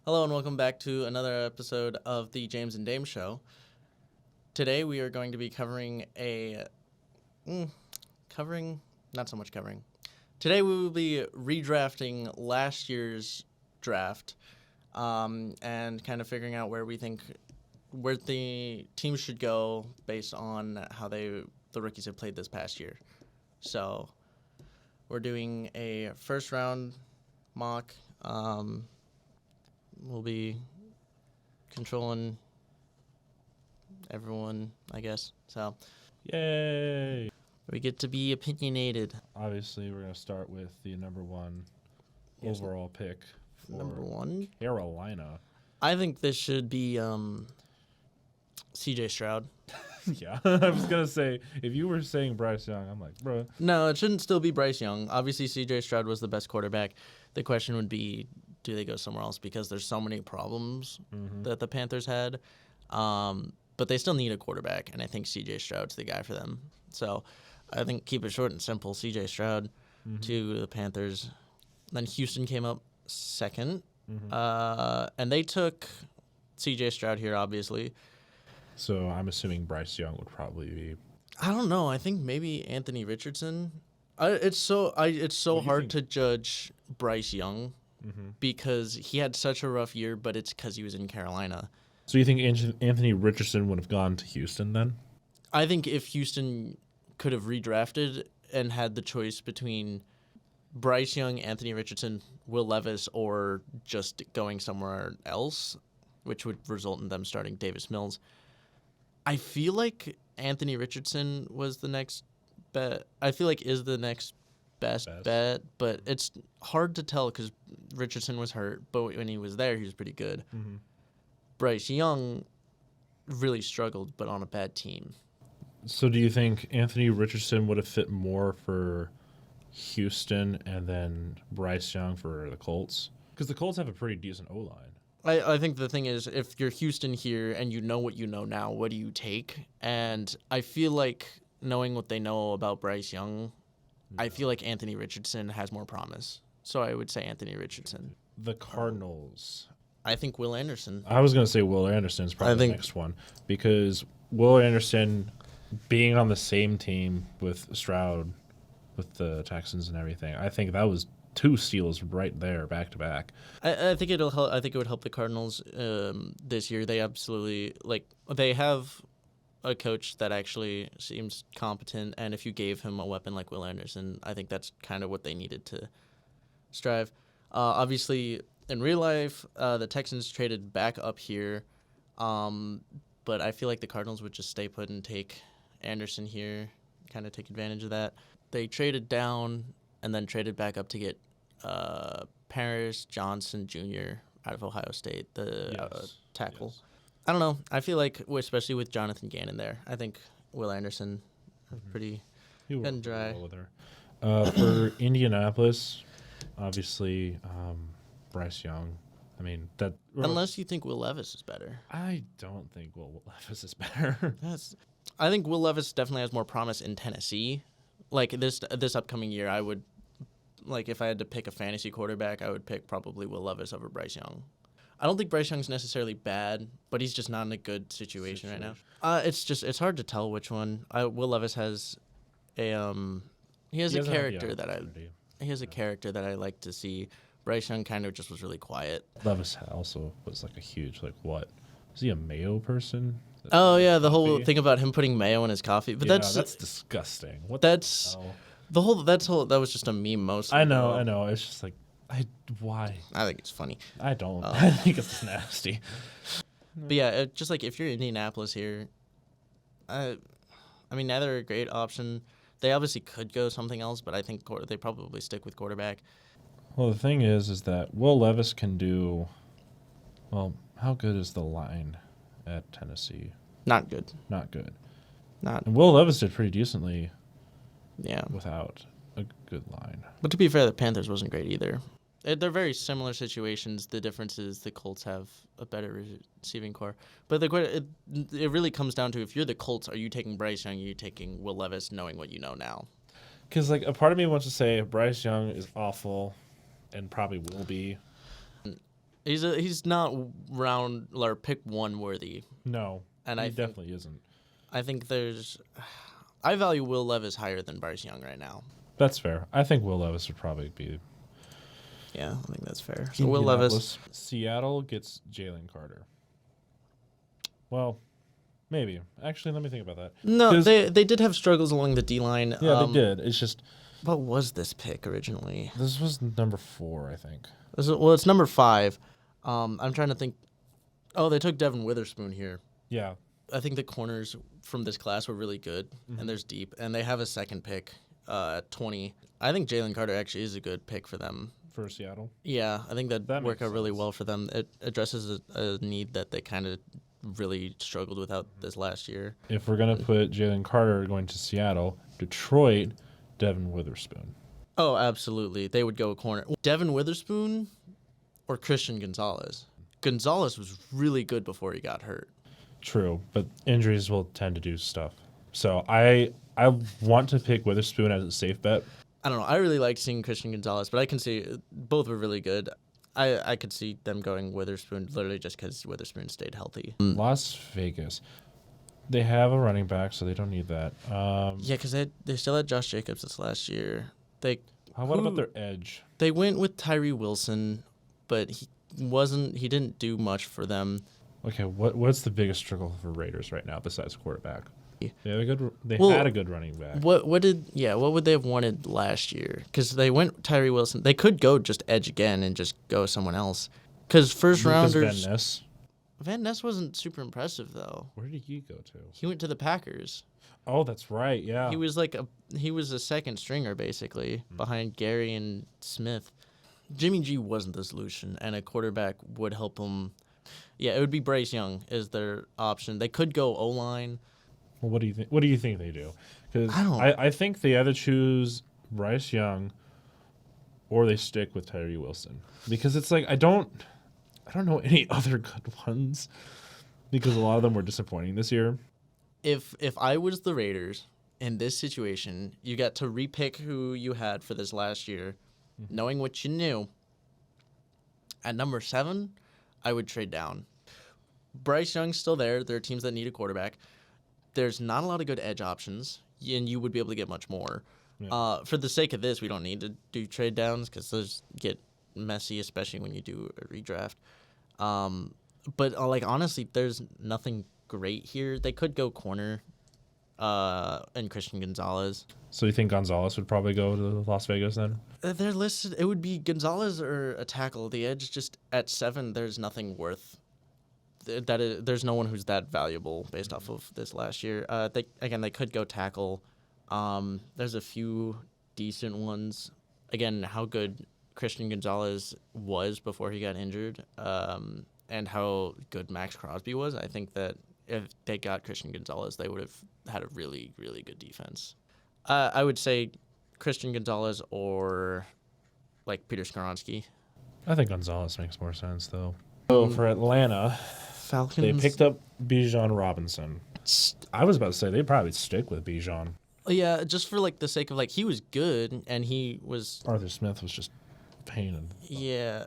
Hello and welcome back to another episode of the James and Dame Show. Today we are going to be covering not so much covering. Today we will be redrafting last year's draft and kind of figuring out where the teams should go based on how the rookies have played this past year. So we're doing a first round mock. We'll be controlling everyone, I guess. So, Yay! we get to be opinionated. Obviously, we're going to start with the number one overall pick for Number one, Carolina. I think this should be C.J. Stroud. Yeah, I was going to say, if you were saying Bryce Young, I'm like, bro. No, it shouldn't still be Bryce Young. Obviously, C.J. Stroud was the best quarterback. The question would be, do they go somewhere else? Because there's so many problems that the Panthers had. But they still need a quarterback, and I think C.J. Stroud's the guy for them. So I think keep it short and simple. C.J. Stroud to the Panthers. Then Houston came up second. And they took C.J. Stroud here, obviously. So I'm assuming Bryce Young would probably be. I don't know. I think maybe Anthony Richardson. It's so hard to judge Bryce Young because he had such a rough year, but it's because he was in Carolina. So you think Anthony Richardson would have gone to Houston then? I think if Houston could have redrafted and had the choice between Bryce Young, Anthony Richardson, Will Levis, or just going somewhere else, which would result in them starting Davis Mills, I feel like Anthony Richardson was the next bet. I feel like is the next best bet, but it's hard to tell because Richardson was hurt, but when he was there, he was pretty good. Bryce Young really struggled, but on a bad team. So do you think Anthony Richardson would have fit more for Houston and then Bryce Young for the Colts? Because the Colts have a pretty decent O-line. I think the thing is, if you're Houston here and you know what you know now, what do you take? And I feel like knowing what they know about Bryce Young, I feel like Anthony Richardson has more promise. So I would say Anthony Richardson. The Cardinals. I think Will Anderson. I was going to say Will Anderson's probably the next one because Will Anderson being on the same team with Stroud, with the Texans and everything, I think that was two steals right there, back to back. I think it'll help. I think it would help the Cardinals this year. They absolutely they have a coach that actually seems competent, and if you gave him a weapon like Will Anderson, I think that's kind of what they needed to strive. Obviously, in real life, the Texans traded back up here, but I feel like the Cardinals would just stay put and take Anderson here, kind of take advantage of that. They traded down and then traded back up to get Paris Johnson Jr. out of Ohio State, the tackle. Yes. I don't know. I feel like, especially with Jonathan Gannon there, I think Will Anderson is pretty cut and dry. For Indianapolis, obviously, Bryce Young. I mean, that. Unless you think Will Levis is better. I don't think Will Levis is better. I think Will Levis definitely has more promise in Tennessee. Like this upcoming year, I would, if I had to pick a fantasy quarterback, I would pick probably Will Levis over Bryce Young. I don't think Bryce Young's necessarily bad, but he's just not in a good situation right now. It's hard to tell which one. Will Levis has a character that I like to see. Bryce Young kind of just was really quiet. Levis also was like a huge is he a mayo person? Oh yeah, the whole thing about him putting mayo in his coffee, but that's disgusting. That was just a meme mostly. I know. It's just like, why? I think it's funny. I don't. I think it's nasty. But yeah, just like if you're Indianapolis here, I mean, neither a great option. They obviously could go something else, but I think they probably stick with quarterback. Well, the thing is that Will Levis can do. Well, how good is the line at Tennessee? Not good. And Will Levis did pretty decently. Yeah. Without a good line. But to be fair, the Panthers wasn't great either. They're very similar situations. The difference is the Colts have a better receiving core. But it really comes down to, if you're the Colts, are you taking Bryce Young or are you taking Will Levis knowing what you know now? Because a part of me wants to say Bryce Young is awful and probably will be. He's not round or pick one worthy, No, and he definitely isn't. I think I value Will Levis higher than Bryce Young right now. That's fair. I think Will Levis would probably be. Yeah, I think that's fair. So Will Levis. Seattle gets Jalen Carter. Well, maybe. Actually, let me think about that. No, they did have struggles along the D line. Yeah, they did. It's just. What was this pick originally? This was number 4, I think. It's number 5. I'm trying to think. Oh, they took Devin Witherspoon here. Yeah. I think the corners from this class were really good, and there's deep, and they have a second pick at 20. I think Jalen Carter actually is a good pick for them. For Seattle? Yeah, I think that work out really sense. well for them. It addresses a need that they kind of really struggled without this last year. If we're going to put Jalen Carter going to Seattle, Detroit, Devin Witherspoon. Oh, absolutely. They would go a corner. Devin Witherspoon or Christian Gonzalez? Gonzalez was really good before he got hurt. True, but injuries will tend to do stuff. So I want to pick Witherspoon as a safe bet. I don't know. I really liked seeing Christian Gonzalez, but I can see both were really good. I could see them going Witherspoon literally just because Witherspoon stayed healthy. Las Vegas. They have a running back, so they don't need that. Yeah, because they still had Josh Jacobs this last year. What about their edge? They went with Tyree Wilson, but he didn't do much for them. Okay, what's the biggest struggle for Raiders right now besides quarterback? They had a good running back. What would they have wanted last year? Because they went Tyree Wilson. They could go just edge again and just go someone else. Because first rounders. Van Ness wasn't super impressive though. Where did he go to? He went to the Packers. Oh, that's right. Yeah. He was a second stringer basically behind Gary and Smith. Jimmy G wasn't the solution, and a quarterback would help him. Yeah, it would be Bryce Young is their option. They could go O-line. Well, what do you think? What do you think they do? Because I think they either choose Bryce Young or they stick with Tyree Wilson. Because it's like I don't know any other good ones because a lot of them were disappointing this year. If I was the Raiders in this situation, you got to repick who you had for this last year, knowing what you knew. At number 7, I would trade down. Bryce Young's still there. There are teams that need a quarterback. There's not a lot of good edge options, and you would be able to get much more. Yeah. For the sake of this, we don't need to do trade downs because those get messy, especially when you do a redraft. But honestly, there's nothing great here. They could go corner and Christian Gonzalez. So you think Gonzalez would probably go to Las Vegas then? They're listed. It would be Gonzalez or a tackle. The edge just at 7, there's nothing worth. There's no one who's that valuable based off of this last year. They could go tackle. There's a few decent ones. Again, how good Christian Gonzalez was before he got injured, and how good Max Crosby was. I think that if they got Christian Gonzalez, they would have had a really, really good defense. I would say Christian Gonzalez or Peter Skoronski. I think Gonzalez makes more sense though. So for Atlanta, Falcons, they picked up Bijan Robinson. I was about to say they'd probably stick with Bijan. Yeah, just for the sake of he was good and he was. Arthur Smith was just pain. Yeah,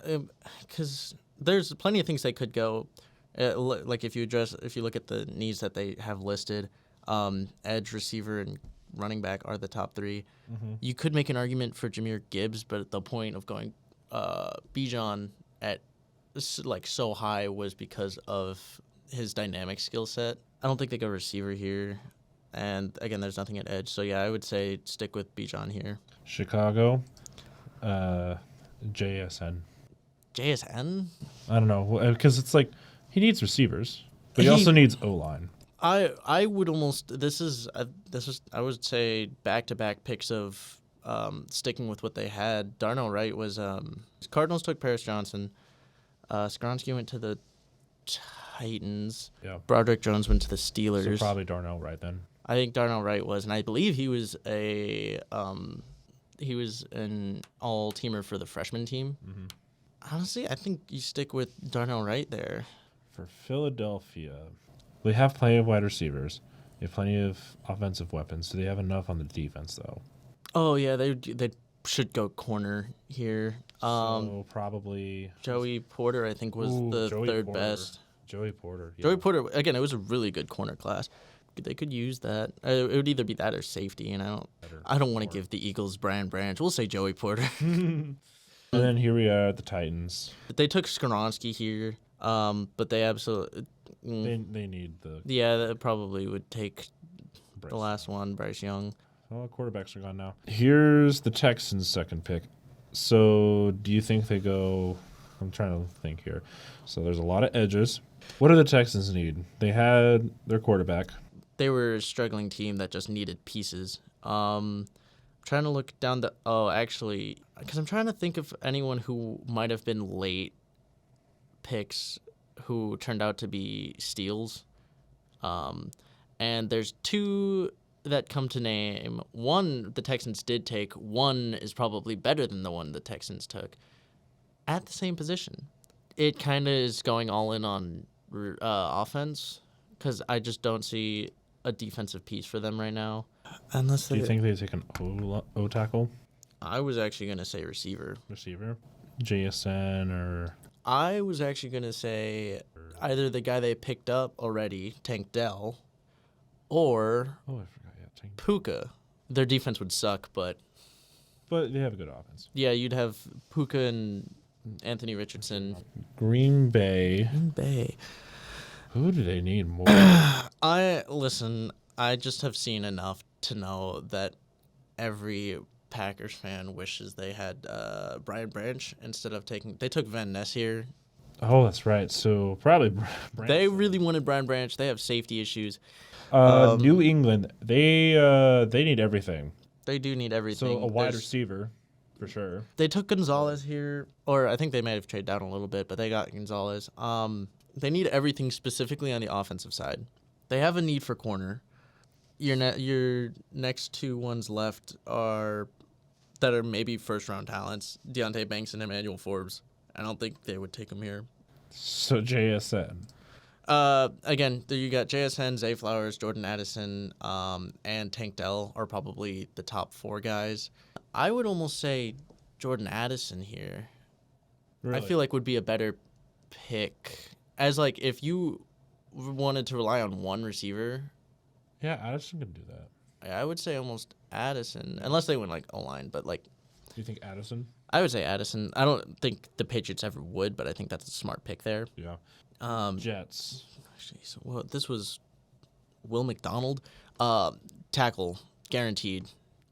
because there's plenty of things they could go. If you look at the needs that they have listed, edge, receiver, and running back are the top 3. Mm-hmm. You could make an argument for Jahmyr Gibbs, but the point of going Bijan at so high was because of his dynamic skill set. I don't think they go receiver here, and again, there's nothing at edge. So yeah, I would say stick with Bijan here. Chicago, JSN. JSN? I don't know because it's he needs receivers, but he also needs O-line. I would almost I would say back-to-back picks of sticking with what they had. Darnell Wright was Cardinals took Paris Johnson. Skoronski went to the Titans. Yeah. Broderick Jones went to the Steelers. So probably Darnell Wright then. I think Darnell Wright was, and I believe he was an all-teamer for the freshman team. Mm-hmm. Honestly, I think you stick with Darnell Wright there. For Philadelphia, they have plenty of wide receivers. They have plenty of offensive weapons. Do they have enough on the defense, though? Oh, yeah. They should go corner here. So probably Joey Porter, I think, was the third best. Joey Porter. Yeah. Joey Porter, again, it was a really good corner class. They could use that. It would either be that or safety, and I don't want to give the Eagles Brian Branch. We'll say Joey Porter. And then here we are at the Titans. They took Skoronski here, but they absolutely they need the that probably would take the last one, Bryce Young. Well, quarterbacks are gone now. Here's the Texans' second pick. So do you think they go? I'm trying to think here. So there's a lot of edges. What do the Texans need? They had their quarterback. They were a struggling team that just needed pieces. Trying to look down the... Oh, actually, because I'm trying to think of anyone who might have been late picks who turned out to be steals. And there's two that come to name. One the Texans did take. One is probably better than the one the Texans took at the same position. It kind of is going all in on offense because I just don't see a defensive piece for them right now. Unless do you think they take an O tackle? I was actually going to say receiver. Receiver? JSN or... I was actually going to say either the guy they picked up already, Tank Dell, or I forgot. Yeah, Tank. Puka. Their defense would suck, but they have a good offense. Yeah, you'd have Puka and Anthony Richardson. Green Bay. Who do they need more? I just have seen enough to know that every Packers fan wishes they had Brian Branch instead of taking... They took Van Ness here. Oh, that's right. So probably Branch. They really wanted Brian Branch. They have safety issues. New England, they need everything. They do need everything. So a wide receiver, for sure. They took Gonzalez here, or I think they might have traded down a little bit, but they got Gonzalez. They need everything specifically on the offensive side. They have a need for corner. Your next two ones left are that are maybe first-round talents, Deontay Banks and Emmanuel Forbes. I don't think they would take them here. So JSN. Again, you got JSN, Zay Flowers, Jordan Addison, and Tank Dell are probably the top four guys. I would almost say Jordan Addison here. Really? I feel like would be a better pick. As like if you wanted to rely on one receiver. Yeah, Addison can do that. I would say almost Addison, unless they went like O-line. But like, do you think Addison? I would say Addison. I don't think the Patriots ever would, but I think that's a smart pick there. Yeah. Jets. Jeez, well, this was Will McDonald. Tackle guaranteed.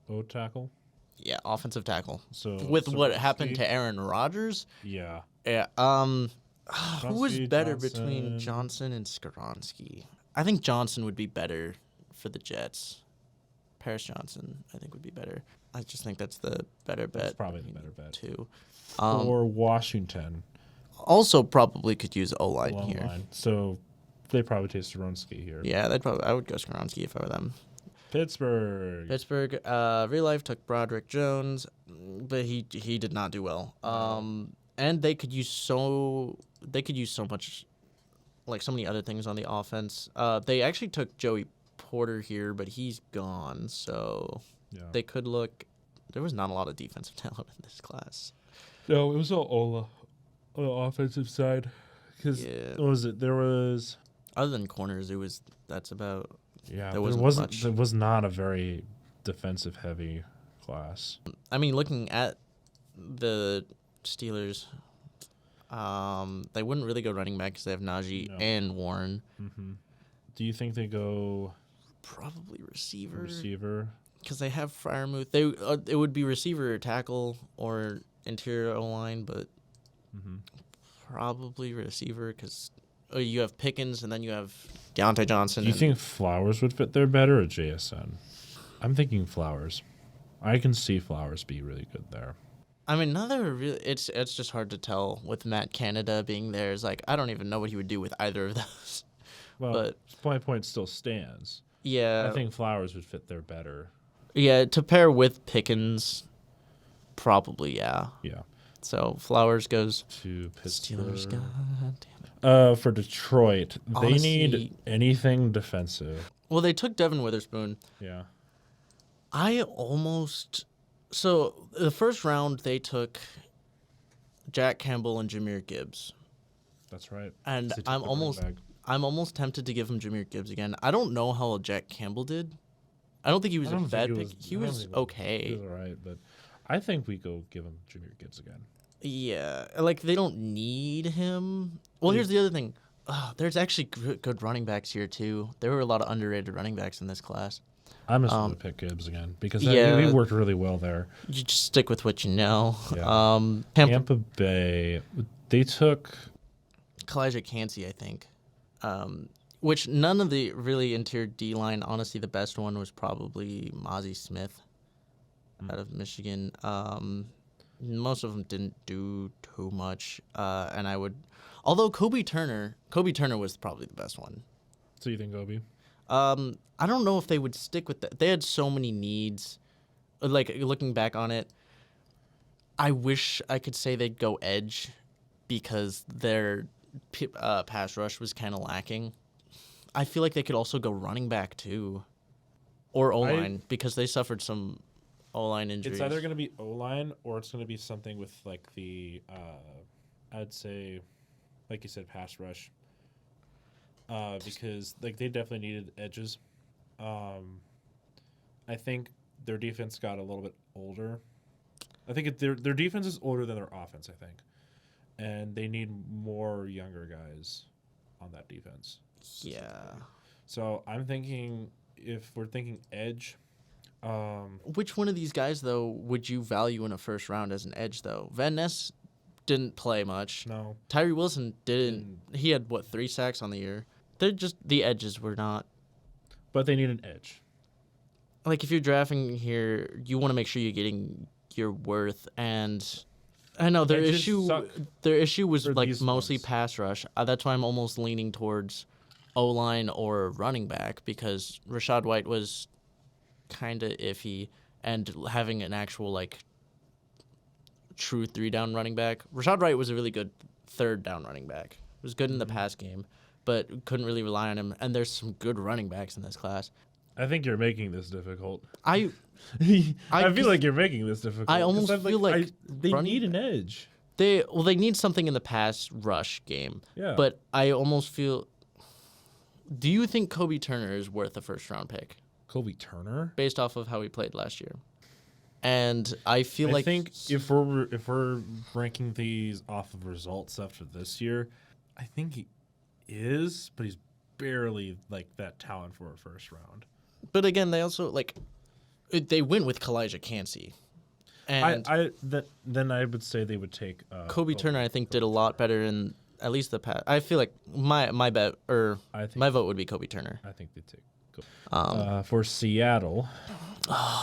O tackle. Yeah, offensive tackle. So with what happened to Aaron Rodgers. Yeah. Yeah. Who was better between Johnson and Skoronski? I think Johnson would be better for the Jets. Paris Johnson, I think, would be better. I just think that's the better bet. That's probably the better bet. Too. Or Washington. Also probably could use O-line here. So they probably take Skoronski here. Yeah, I would go Skoronski if I were them. Pittsburgh, real life took Broderick Jones, but he did not do well. And they could use so much, like so many other things on the offense. They actually took Joey Porter here, but he's gone. So they could look. There was not a lot of defensive talent in this class. No, it was all Ola on the offensive side. Because what was it? There was other than corners. That's about. Yeah, there was not a very defensive heavy class. I mean, looking at the Steelers, they wouldn't really go running back because they have Najee and Warren. Mm-hmm. Do you think they go probably receiver? Receiver, because they have Freiermuth. It would be receiver or tackle or interior O-line, but probably receiver because you have Pickens and then you have Deontay Johnson. Do you think Flowers would fit there better or JSN? I'm thinking Flowers. I can see Flowers be really good there. I mean, it's just hard to tell with Matt Canada being there. It's like I don't even know what he would do with either of those. Well, but my point still stands. Yeah, I think Flowers would fit there better. Yeah, to pair with Pickens, probably yeah. So Flowers goes to Pittsburgh. Steelers. God damn it. For Detroit, honestly, they need anything defensive. Well, they took Devin Witherspoon. Yeah. I almost So the first round they took Jack Campbell and Jahmyr Gibbs, That's right. and They took the running back. I'm almost tempted to give him Jahmyr Gibbs again. I don't know how Jack Campbell did. I don't think he was I a don't think bad pick. He was He okay. was all right, but I think we go give him Jahmyr Gibbs again. Yeah, like they don't need him. Well, here's the other thing. There's actually good running backs here too. There were a lot of underrated running backs in this class. I'm just going to pick Gibbs again because yeah. he worked really well there. You just stick with what you know. Yeah. Tampa Bay, they took Kalijah Cansey, I think. Which none of the really interior D line. Honestly, the best one was probably Mozzie Smith out of Michigan. Most of them didn't do too much, and I would, although Kobe Turner was probably the best one. So you think Kobe? I don't know if they would stick with that. They had so many needs. Like looking back on it, I wish I could say they'd go edge because their pass rush was kind of lacking. I feel like they could also go running back too, or O-line because they suffered some O-line injuries. It's either going to be O-line or it's going to be something with like the, I'd say, like you said, pass rush. Because like they definitely needed edges. I think their defense got a little bit older. I think their defense is older than their offense, I think. And they need more younger guys on that defense. Yeah. So I'm thinking if we're thinking edge. Which one of these guys, though, would you value in a first round as an edge, though? Van Ness didn't play much. No. Tyree Wilson didn't. He had, 3 sacks on the year? They're just, the edges were not. But they need an edge. Like, if you're drafting here, you want to make sure you're getting your worth. And I know their issue was, mostly pass rush. That's why I'm almost leaning towards O-line or running back because Rachaad White was kind of iffy, and having an actual true 3-down running back. Rachaad White was a really good 3rd-down running back. He was good in the pass game, but couldn't really rely on him. And there's some good running backs in this class. I think you're making this difficult. I feel like you're making this difficult. I almost feel like they need an edge. They need something in the pass rush game. Yeah. But I almost feel. Do you think Kobe Turner is worth a first-round pick? Kobe Turner, based off of how he played last year, and I think if we're ranking these off of results after this year, I think he is, but he's barely that talent for a first round. But again, they also they win with Kalijah Cansey, and then I would say they would take Kobe Turner. I think did a lot better in at least the past. I feel like my bet or my vote would be Kobe Turner. I think they take. For Seattle,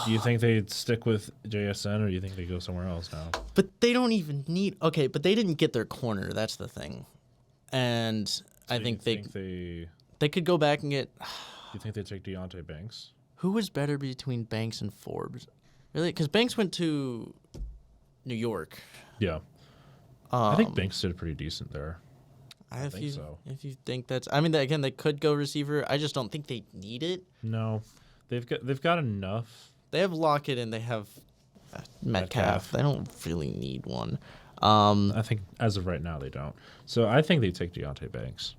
do you think they'd stick with JSN or do you think they go somewhere else now? But they don't even need. Okay, but they didn't get their corner. That's the thing, and so I think they could go back and get. Do you think they'd take Deontay Banks? Who was better between Banks and Forbes? Really? Because Banks went to New York. Yeah. I think Banks did pretty decent there. I think so. If you think that's, again, they could go receiver. I just don't think they need it. No, they've got enough. They have Lockett and they have Metcalf. They don't really need one. I think as of right now they don't. So I think they take Deontay Banks.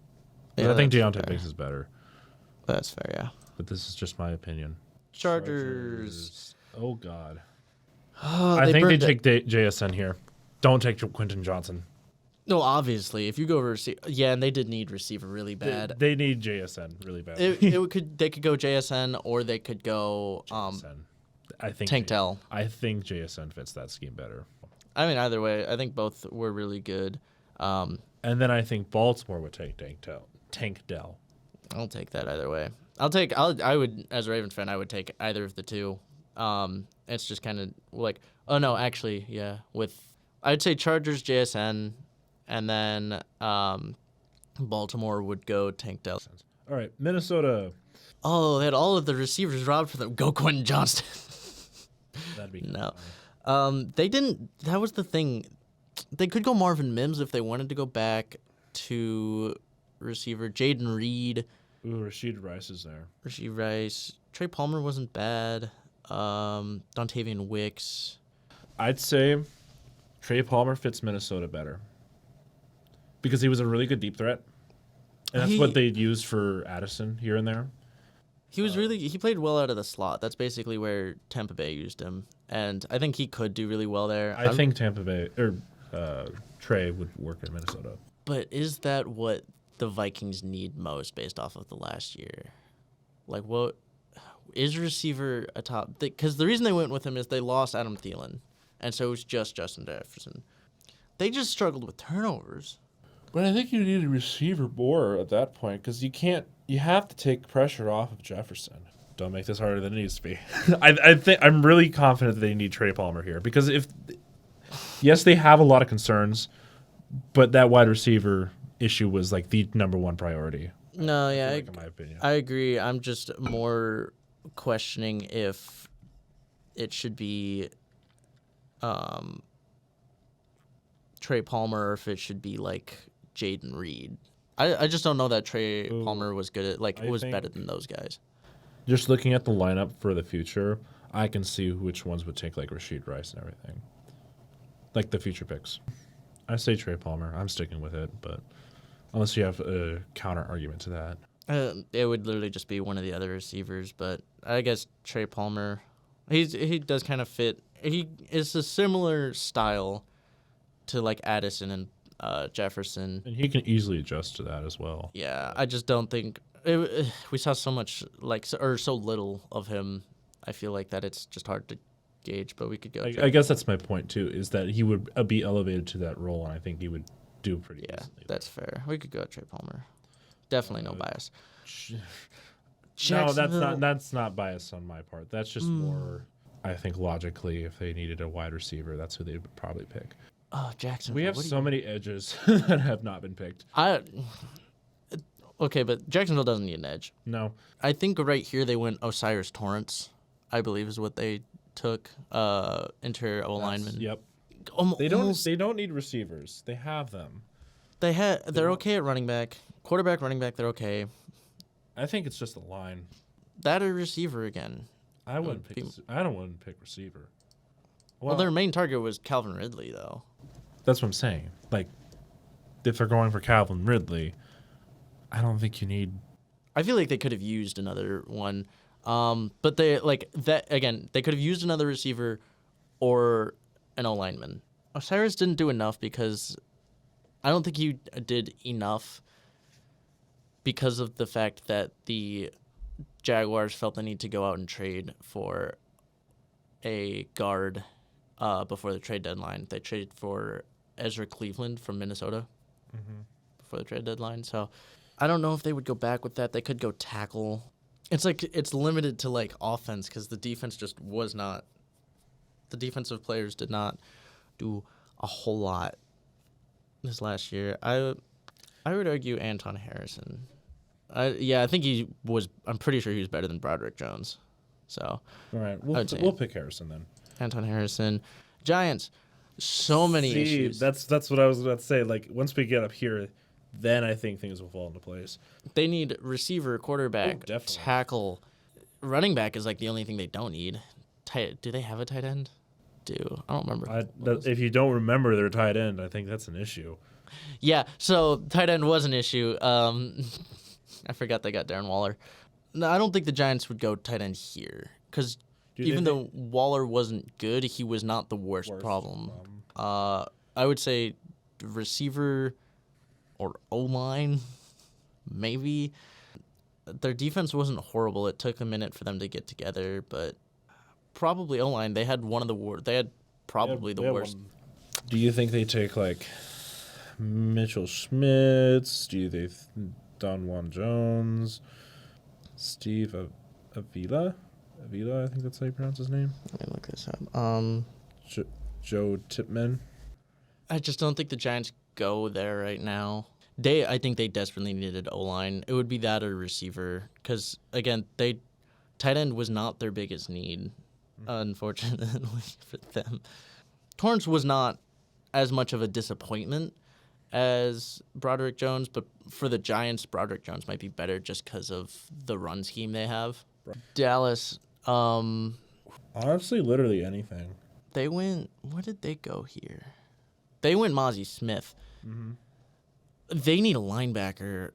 Yeah, I think Deontay Banks is better. That's fair, yeah. But this is just my opinion. Chargers. Oh God. I think they take JSN here. Don't take Quentin Johnson. No, obviously, if you go receiver, yeah, and they did need receiver really bad. They need JSN really bad. They could go JSN or they could go JSN. I think Tank Dell. I think JSN fits that scheme better. Either way, I think both were really good. And then I think Baltimore would take Tank Dell. I'll take that either way. I would, as a Ravens fan, I would take either of the two. It's just kind of I'd say Chargers, JSN. And then Baltimore would go Tank Dell. All right, Minnesota. Oh, they had all of the receivers robbed for them. Go Quentin Johnston. That'd be no. They didn't. That was the thing. They could go Marvin Mims if they wanted to go back to receiver. Jaden Reed. Ooh, Rashid Rice is there. Rashid Rice. Trey Palmer wasn't bad. Dontavian Wicks. I'd say Trey Palmer fits Minnesota better because he was a really good deep threat, and that's what they'd used for Addison here and there. He played well out of the slot. That's basically where Tampa Bay used him, and I think he could do really well there. I think Tampa Bay or Trey would work in Minnesota. But is that what the Vikings need most based off of the last year? Like, what is receiver a top? Because the reason they went with him is they lost Adam Thielen, and so it was just Justin Jefferson. They just struggled with turnovers. But I think you need a receiver more at that point because you have to take pressure off of Jefferson. Don't make this harder than it needs to be. I think I'm really confident that they need Trey Palmer here because yes, they have a lot of concerns, but that wide receiver issue was like the number one priority. No, yeah, in my opinion, I agree. I'm just more questioning if it should be Trey Palmer or if it should be like Jaden Reed. I just don't know that Trey Palmer was good at was better than those guys. Just looking at the lineup for the future, I can see which ones would take like Rashid Rice and everything, like the future picks. I say Trey Palmer. I'm sticking with it, but unless you have a counter argument to that, it would literally just be one of the other receivers. But I guess Trey Palmer, he does kind of fit. He is a similar style to like Addison and Jefferson, and he can easily adjust to that as well. Yeah, I just don't think we saw so much so little of him. I feel like that it's just hard to gauge, but we could go. I guess that's my point too, is that he would be elevated to that role, and I think he would do pretty. Yeah, that's fair. We could go Trey Palmer. Definitely no bias. No, that's not bias on my part. That's just more. I think logically, if they needed a wide receiver, that's who they would probably pick. Oh, Jacksonville. We have so many edges that have not been picked. Okay, but Jacksonville doesn't need an edge. No. I think right here they went Osiris Torrance, I believe is what they took, interior O-lineman. Yep. They don't need receivers. They have them. They're okay at running back. Quarterback, running back, they're okay. I think it's just a line. That or receiver again. I don't want to pick receiver. Well, their main target was Calvin Ridley, though. That's what I'm saying. Like, if they're going for Calvin Ridley, I don't think you need. I feel like they could have used another one, but they They could have used another receiver or an O lineman. Osiris didn't do enough because I don't think he did enough because of the fact that the Jaguars felt the need to go out and trade for a guard before the trade deadline. They traded for Ezra Cleveland from Minnesota before the trade deadline. So I don't know if they would go back with that. They could go tackle. It's limited to like offense because the defense just was not. The defensive players did not do a whole lot this last year. I would argue Anton Harrison. I think he was. I'm pretty sure he was better than Broderick Jones. So all right, we'll pick Harrison then. Anton Harrison, Giants. So many issues. That's what I was about to say. Like once we get up here, then I think things will fall into place. They need receiver, quarterback, tackle, running back is like the only thing they don't need. Do they have a tight end? I don't remember. If you don't remember their tight end, I think that's an issue. Yeah, so tight end was an issue. I forgot they got Darren Waller. No, I don't think the Giants would go tight end here because even though Waller wasn't good, he was not the worst problem. I would say receiver or O-line, maybe. Their defense wasn't horrible. It took a minute for them to get together, but probably O-line. They had one of the worst. They had probably the worst. Do you think they take like Mitchell Schmitz? Do you think Don Juan Jones? Steve Avila? Avila, I think that's how you pronounce his name. Let me look this up. Joe Tipman. I just don't think the Giants go there right now. I think they desperately needed O-line. It would be that or receiver because, again, tight end was not their biggest need, unfortunately for them. Torrance was not as much of a disappointment as Broderick Jones, but for the Giants, Broderick Jones might be better just because of the run scheme they have. Dallas. Honestly, literally anything. They went. Where did they go here? They went Mozzie Smith. Mm-hmm. They need a linebacker.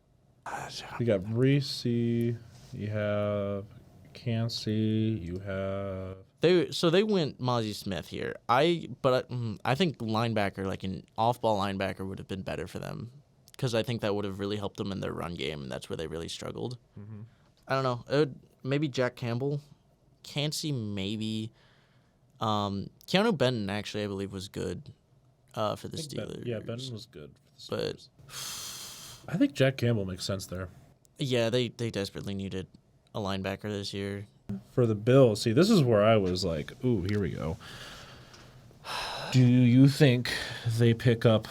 You got Reese. You have Cansey. You have. They went Mozzie Smith here. I think linebacker, like an off-ball linebacker, would have been better for them because I think that would have really helped them in their run game, and that's where they really struggled. Mm-hmm. I don't know. Maybe Jack Campbell, Cansey, maybe. Keanu Benton actually, I believe, was good for the Steelers. Benton was good. But I think Jack Campbell makes sense there. Yeah, they desperately needed a linebacker this year. For the Bills, see, this is where I was like, ooh, here we go. Do you think they pick up,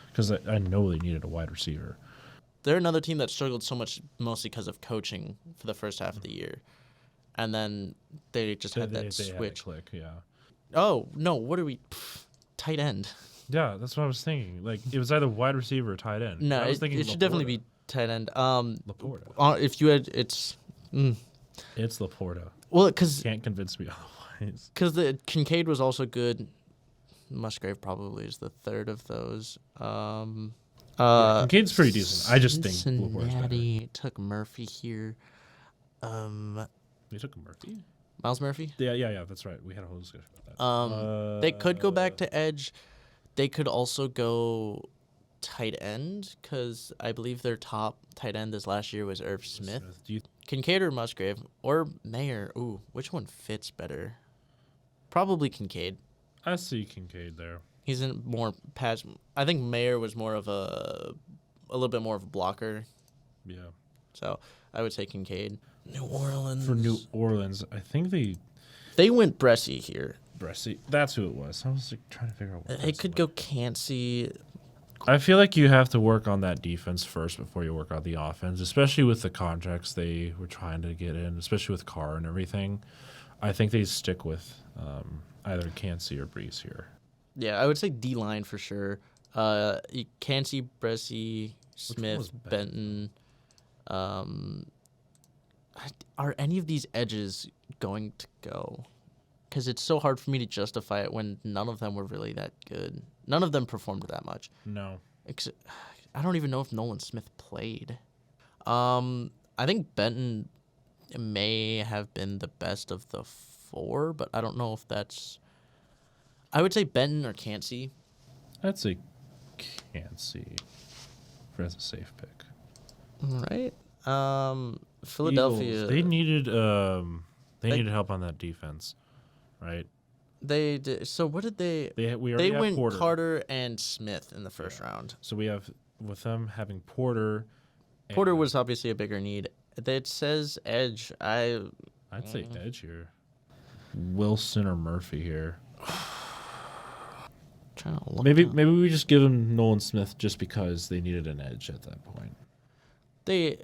because I know they needed a wide receiver. They're another team that struggled so much mostly because of coaching for the first half of the year. And then they just had that switch. Had a click, yeah. Oh, no, what are we? Tight end. Yeah, that's what I was thinking. Like, it was either wide receiver or tight end. No, I was thinking it should definitely be tight end. Laporta. If you had, it's... It's Laporta. Well, because... Can't convince me otherwise. Because the Kincaid was also good. Musgrave probably is the third of those. Kincaid's pretty decent. I just think Laporta's Cincinnati took Murphy here. They took Murphy? Miles Murphy? Yeah, that's right. We had a whole discussion about that. They could go back to edge. They could also go tight end because I believe their top tight end this last year was Irv Smith. Kincaid or Musgrave or Mayer. Ooh, which one fits better? Probably Kincaid. I see Kincaid there. He's in more pass. I think Mayer was more of a little bit more of a blocker. Yeah. So I would say Kincaid. New Orleans. For New Orleans, I think they went Bressie here. Bressie. That's who it was. I was like, trying to figure out what they could go Cansey. I feel like you have to work on that defense first before you work on the offense, especially with the contracts they were trying to get in, especially with Carr and everything. I think they stick with either Cansey or Brees here. Yeah, I would say D-line for sure. Cansey, Bressie, Smith, Benton. Are any of these edges going to go? Because it's so hard for me to justify it when none of them were really that good. None of them performed that much. No. I don't even know if Nolan Smith played. I think Benton may have been the best of the four, but I don't know if that's... I would say Benton or Cansey. I'd say Cansey as a safe pick. Right. Philadelphia. Eagles, they needed help on that defense, right? They did. So what did they? They went Porter. Carter and Smith in the first round. So we have with them having Porter. Porter was obviously a bigger need. It says edge. I'd say edge here. Wilson or Murphy here. Trying to look maybe we just give him Nolan Smith just because they needed an edge at that point. They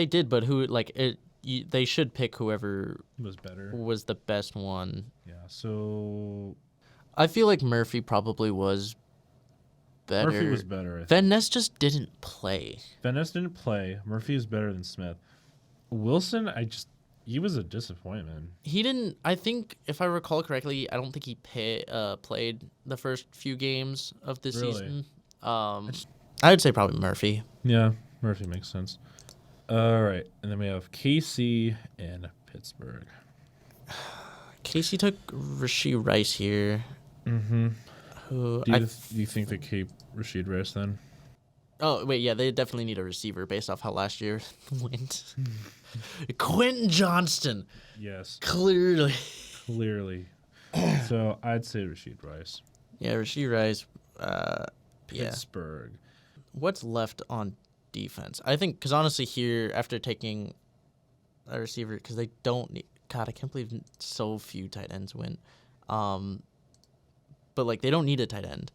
did, but they should pick whoever was the best one. Yeah, so I feel like Murphy probably was better. Murphy was better. Van Ness just didn't play. Van Ness didn't play. Murphy is better than Smith. Wilson, he was a disappointment. He didn't. I think if I recall correctly, I don't think he played the first few games of the season. I would say probably Murphy. Yeah. Murphy makes sense. All right. And then we have KC and Pittsburgh. KC took Rashee Rice here. Mm-hmm. Do you think they keep Rashee Rice then? Oh, wait, yeah, they definitely need a receiver based off how last year went. Quentin Johnston. Yes. Clearly. So I'd say Rashee Rice. Yeah, Rashee Rice. Pittsburgh. What's left on defense? I think, because honestly here, after taking a receiver, because they don't need, God, I can't believe so few tight ends went. But, they don't need a tight end.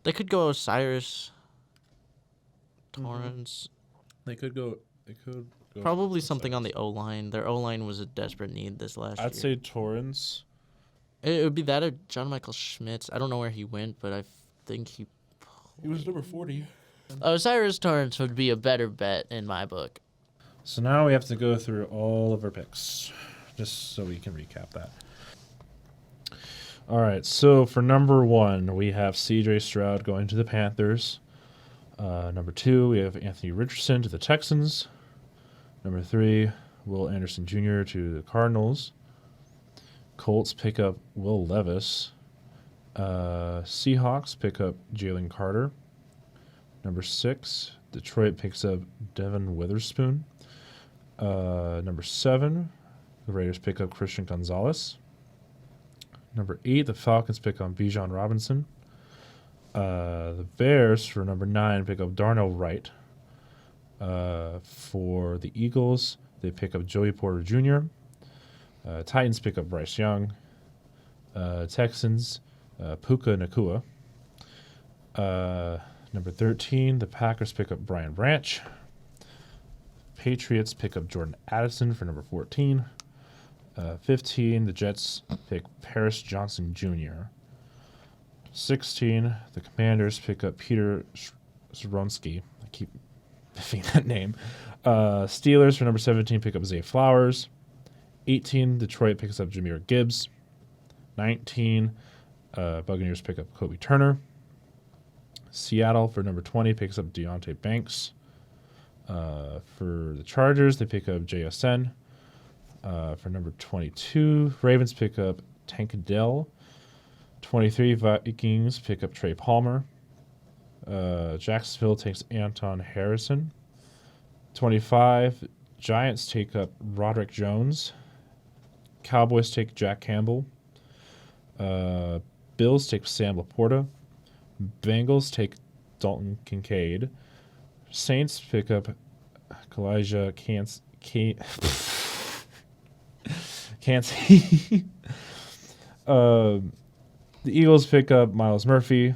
They could go Cyrus, Torrance. They could go probably something on the O-line. Their O-line was a desperate need this last year. I'd say Torrance. It would be that or John Michael Schmitz. I don't know where he went, but I think he was number 40. Cyrus Torrance would be a better bet in my book. So now we have to go through all of our picks, just so we can recap that. All right, so for number 1, we have C.J. Stroud going to the Panthers. Number 2, we have Anthony Richardson to the Texans. Number 3, Will Anderson Jr. to the Cardinals. Colts pick up Will Levis. Seahawks pick up Jalen Carter. Number 6, Detroit picks up Devin Witherspoon. Number 7, the Raiders pick up Christian Gonzalez. Number 8, the Falcons pick up Bijan Robinson. The Bears, for number 9, pick up Darnell Wright. For the Eagles, they pick up Joey Porter Jr. Titans pick up Bryce Young. Texans, Puka Nakua. Number 13, the Packers pick up Brian Branch. Patriots pick up Jordan Addison for number 14. 15, the Jets pick Paris Johnson Jr. 16, the Commanders pick up Peter Skoronsky. I keep biffing that name. Steelers for number 17 pick up Zay Flowers. 18, Detroit picks up Jahmyr Gibbs. 19, Buccaneers pick up Kobe Turner. Seattle for number 20 picks up Deontay Banks. For the Chargers, they pick up JSN. For number 22, Ravens pick up Tankadell. 23, Vikings pick up Trey Palmer. Jacksonville takes Anton Harrison. 25, Giants take up Roderick Jones. Cowboys take Jack Campbell. Bills take Sam Laporta. Bengals take Dalton Kincaid. Saints pick up Kalijah Cansey. The Eagles pick up Miles Murphy.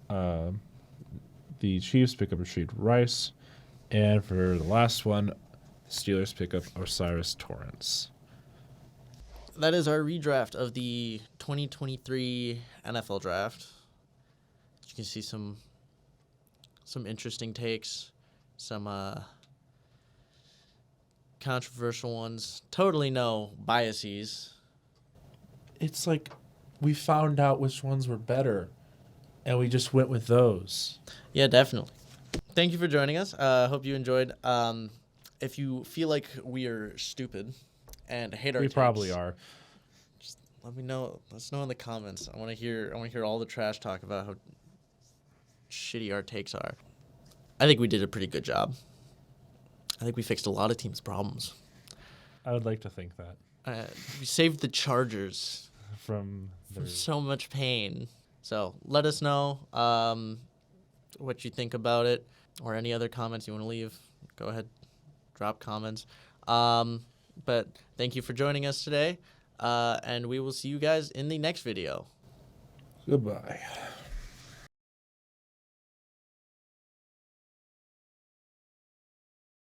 The Chiefs pick up Rashid Rice. And for the last one, the Steelers pick up Osiris Torrance. That is our redraft of the 2023 NFL Draft. You can see some interesting takes, some controversial ones. Totally no biases. It's like we found out which ones were better, and we just went with those. Yeah, definitely. Thank you for joining us. Hope you enjoyed. If you feel like we are stupid and hate our takes, probably are. Just let me know. Let us know in the comments. I want to hear all the trash talk about how shitty our takes are. I think we did a pretty good job. I think we fixed a lot of teams' problems. I would like to think that. We saved the Chargers from so much pain. So let us know what you think about it, or any other comments you want to leave. Go ahead, drop comments. But thank you for joining us today, and we will see you guys in the next video. Goodbye.